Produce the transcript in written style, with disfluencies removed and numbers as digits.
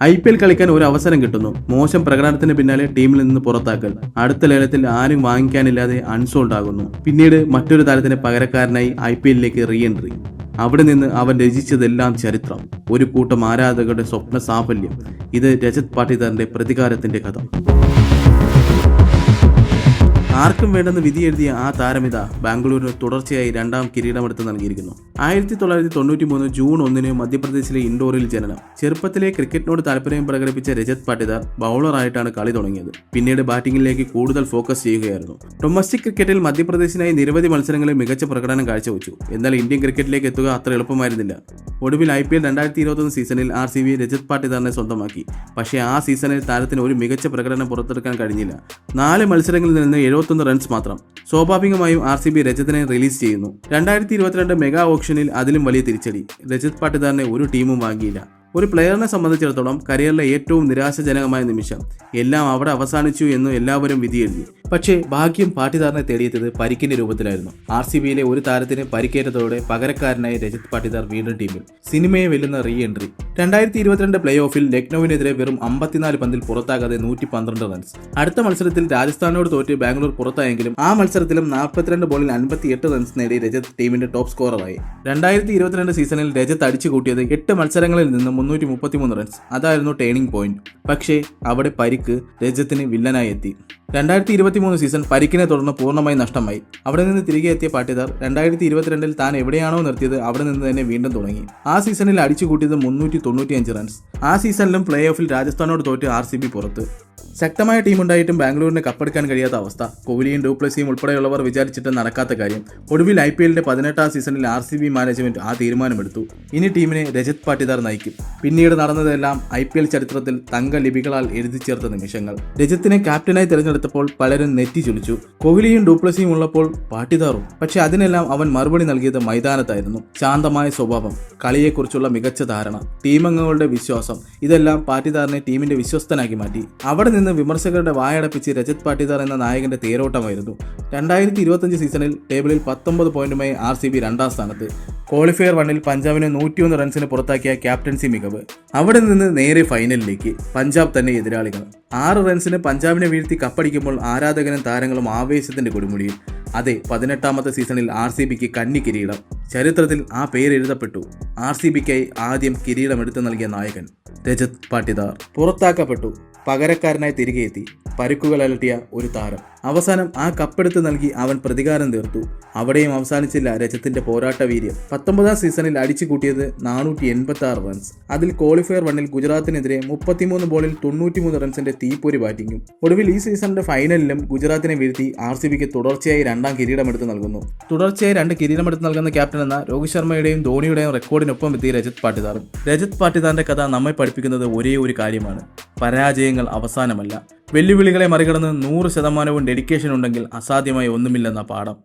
IPL കളിക്കാൻ ഒരു അവസരം കിട്ടുന്നു. മോശം പ്രകടനത്തിന് പിന്നാലെ ടീമിൽ നിന്ന് പുറത്താക്കൽ. അടുത്ത ലേലത്തിൽ ആരും വാങ്ങിക്കാനില്ലാതെ അൺസോൾഡ് ആകുന്നു. പിന്നീട് മറ്റൊരു താരത്തിന് പകരക്കാരനായി IPLിലേക്ക് റീ എൻട്രി. അവിടെ നിന്ന് അവൻ രചിച്ചതെല്ലാം ചരിത്രം. ഒരു കൂട്ടം ആരാധകരുടെ സ്വപ്ന സാഫല്യം. ഇത് രജത് പാട്ടിദാറിന്റെ പ്രതികാരത്തിന്റെ കഥ. ആർക്കും വേണ്ടെന്ന് വിധി എഴുതിയ ആ താരമിത ബാംഗ്ലൂരിന് തുടർച്ചയായി രണ്ടാം കിരീടമെടുത്ത് നൽകിയിരിക്കുന്നു. 1993 ജൂൺ 1 മധ്യപ്രദേശിലെ ഇൻഡോറിൽ ജനനം. ചെറുപ്പത്തിലെ ക്രിക്കറ്റിനോട് താല്പര്യം പ്രകടിപ്പിച്ച രജത് പാട്ടിദാർ ബൗളറായിട്ടാണ് കളി തുടങ്ങിയത്. പിന്നീട് ബാറ്റിംഗിലേക്ക് കൂടുതൽ ഫോക്കസ് ചെയ്യുകയായിരുന്നു. ഡൊമസ്റ്റിക് ക്രിക്കറ്റിൽ മധ്യപ്രദേശിനായി നിരവധി മത്സരങ്ങളിൽ മികച്ച പ്രകടനം കാഴ്ചവെച്ചു. എന്നാൽ ഇന്ത്യൻ ക്രിക്കറ്റിലേക്ക് എത്തുക അത്ര എളുപ്പമായിരുന്നില്ല. ഒടുവിൽ IPL 2021 സീസണിൽ RCB രജത് പാട്ടിദാറിനെ സ്വന്തമാക്കി. പക്ഷേ ആ സീസണിൽ താരത്തിന് ഒരു മികച്ച പ്രകടനം പുറത്തെടുക്കാൻ കഴിഞ്ഞില്ല. 4 മത്സരങ്ങളിൽ നിന്ന് 71 റൺസ് മാത്രം. സ്വാഭാവികമായും RCB രജത്തിനെ റിലീസ് ചെയ്യുന്നു. 2022 മെഗാ ഓപ്ഷനിൽ അതിലും വലിയ തിരിച്ചടി. രജത് പാട്ടിദാറിനെ ഒരു ടീമും വാങ്ങിയില്ല. ഒരു പ്ലെയറിനെ സംബന്ധിച്ചിടത്തോളം കരിയറിലെ ഏറ്റവും നിരാശാജനകമായ നിമിഷം. എല്ലാം അവിടെ അവസാനിച്ചു എന്ന് എല്ലാവരും വിധിയെഴുതി. പക്ഷേ ഭാഗ്യം പാട്ടിദാറിനെ തേടിയെത്തിയത് പരിക്കിന്റെ രൂപത്തിലായിരുന്നു. RCBയിലെ ഒരു താരത്തിന് പരിക്കേറ്റതോടെ പകരക്കാരനായി രജത് പാട്ടിദാർ വീണ്ടും ടീമിൽ. സിനിമയെ വെല്ലുന്ന റീ എൻട്രി. 2022 പ്ലേ ഓഫിൽ ലക്നൌവിനെതിരെ വെറും 54 പന്തിൽ പുറത്താകാതെ 112 റൺസ്. അടുത്ത മത്സരത്തിൽ രാജസ്ഥാനോട് തോറ്റ് ബാംഗ്ലൂർ പുറത്തായെങ്കിലും ആ മത്സരത്തിലും 42 ബോളിൽ 58 റൺസ് നേടി രജത് ടീമിന്റെ ടോപ്പ് സ്കോററായി. 2022 സീസണിൽ രജത് അടിച്ചുകൂട്ടിയത് 8 മത്സരങ്ങളിൽ നിന്ന് 333 റൺസ്. അതായിരുന്നു ടേണിംഗ് പോയിന്റ്. പക്ഷേ അവിടെ പരിക്ക് രജത്തിന് വില്ലനായി എത്തി. 2023 സീസൺ പരിക്കിനെ തുടർന്ന് പൂർണ്ണമായി നഷ്ടമായി. അവിടെ നിന്ന് തിരികെ എത്തിയ പാട്ടിദാർ 2022 താൻ എവിടെയാണോ നിർത്തിയത് അവിടെ നിന്ന് തന്നെ വീണ്ടും തുടങ്ങി. ആ സീസണിൽ അടിച്ചുകൂട്ടിയത് 395 റൺസ്. ആ സീസണിലും പ്ലേ ഓഫിൽ രാജസ്ഥാനോട് തോറ്റ് RCB പുറത്ത്. ശക്തമായ ടീമുണ്ടായിട്ടും ബാംഗ്ലൂരിന് കപ്പെടുക്കാൻ കഴിയാത്ത അവസ്ഥ. കോഹ്ലിയും ഡൂപ്ലസിയും ഉൾപ്പെടെയുള്ളവർ വിചാരിച്ചിട്ട് നടക്കാത്ത കാര്യം. ഒടുവിൽ IPLന്റെ 18ാം സീസണിൽ RCB മാനേജ്മെന്റ് ആ തീരുമാനമെടുത്തു. ഇനി ടീമിനെ രജത് പാട്ടിദാർ നയിക്കും. പിന്നീട് നടന്നതെല്ലാം IPL ചരിത്രത്തിൽ തങ്ക ലിപികളാൽ എഴുതി ചേർത്ത നിമിഷങ്ങൾ. രജത്തിനെ ക്യാപ്റ്റനായി തിരഞ്ഞെടുത്തപ്പോൾ പലരും നെറ്റി ചുളിച്ചു. കോഹ്ലിയും ഡൂപ്ലസിയും ഉള്ളപ്പോൾ പാട്ടിദാറും. പക്ഷെ അതിനെല്ലാം അവൻ മറുപടി നൽകിയത് മൈതാനത്തായിരുന്നു. ശാന്തമായ സ്വഭാവം, കളിയെക്കുറിച്ചുള്ള മികച്ച ധാരണ, ടീമംഗങ്ങളുടെ വിശ്വാസം, ഇതെല്ലാം പാട്ടിദാറിനെ ടീമിന്റെ വിശ്വസ്തനാക്കി മാറ്റി. അവിടെ നിന്ന് വിമർശകരുടെ വായടപ്പിച്ച് രജത് പാട്ടിദാർ എന്ന നായകന്റെ തേരോട്ടമായിരുന്നു. 2025 സീസണിൽ ടേബിളിൽ 19 പോയിന്റുമായി RCB 2ാം സ്ഥാനത്ത്. ക്വാളിഫയർ 1ൽ പഞ്ചാബിനെ 101 റൺസിന് പുറത്താക്കിയ ക്യാപ്റ്റൻസി മികവ്. അവിടെ നിന്ന് നേരെ ഫൈനലിലേക്ക്. പഞ്ചാബ് തന്നെ എതിരാളികൾ. 6 റൺസിന് പഞ്ചാബിനെ വീഴ്ത്തി കപ്പടിക്കുമ്പോൾ ആരാധകനും താരങ്ങളും ആവേശത്തിന്റെ കൊടുമുടിയിൽ. അതെ, 18ാമത്തെ സീസണിൽ RCBക്ക് കന്നി കിരീടം. ചരിത്രത്തിൽ ആ പേര് എഴുതപ്പെട്ടു. RCBക്കായി ആദ്യം കിരീടം എടുത്തു നൽകിയ നായകൻ രജത് പാട്ടിദാർ പുറത്താക്കപ്പെട്ടു. പകരക്കാരനായി തിരികെ എത്തി. പരുക്കുകൾ അലട്ടിയ ഒരു താരം. അവസാനം ആ കപ്പെടുത്ത് നൽകി അവൻ പ്രതികാരം തീർത്തു. അവിടെയും അവസാനിച്ചില്ല രജത്തിന്റെ പോരാട്ട വീര്യം. 19ാം സീസണിൽ അടിച്ചുകൂട്ടിയത് 486 റൺസ്. അതിൽ ക്വാളിഫയർ 1ൽ ഗുജറാത്തിനെതിരെ 33 ബോളിൽ 93 റൺസിന്റെ തീപ്പൊരി ബാറ്റിംഗും. ഒടുവിൽ ഈ സീസണിന്റെ ഫൈനലിലും ഗുജറാത്തിനെ വീഴ്ത്തി RCBക്ക് തുടർച്ചയായി 2ാം കിരീടമെടുത്ത് നൽകുന്നു. തുടർച്ചയായി 2 കിരീടമെടുത്ത് നൽകുന്ന ക്യാപ്റ്റൻ എന്ന രോഹിത് ശർമ്മയുടെയും ധോണിയുടെയും റെക്കോർഡിനൊപ്പം എത്തി രജത് പാട്ടിദാറും. രജത് പാട്ടിദാറിന്റെ കഥ നമ്മെ പഠിപ്പിക്കുന്നത് ഒരേ ഒരു കാര്യമാണ്: പരാജയങ്ങൾ അവസാനമല്ല. വെല്ലുവിളികളെ മറികടന്ന് 100% ഡെഡിക്കേഷൻ ഉണ്ടെങ്കിൽ അസാധ്യമായി ഒന്നുമില്ലെന്ന പാഠം.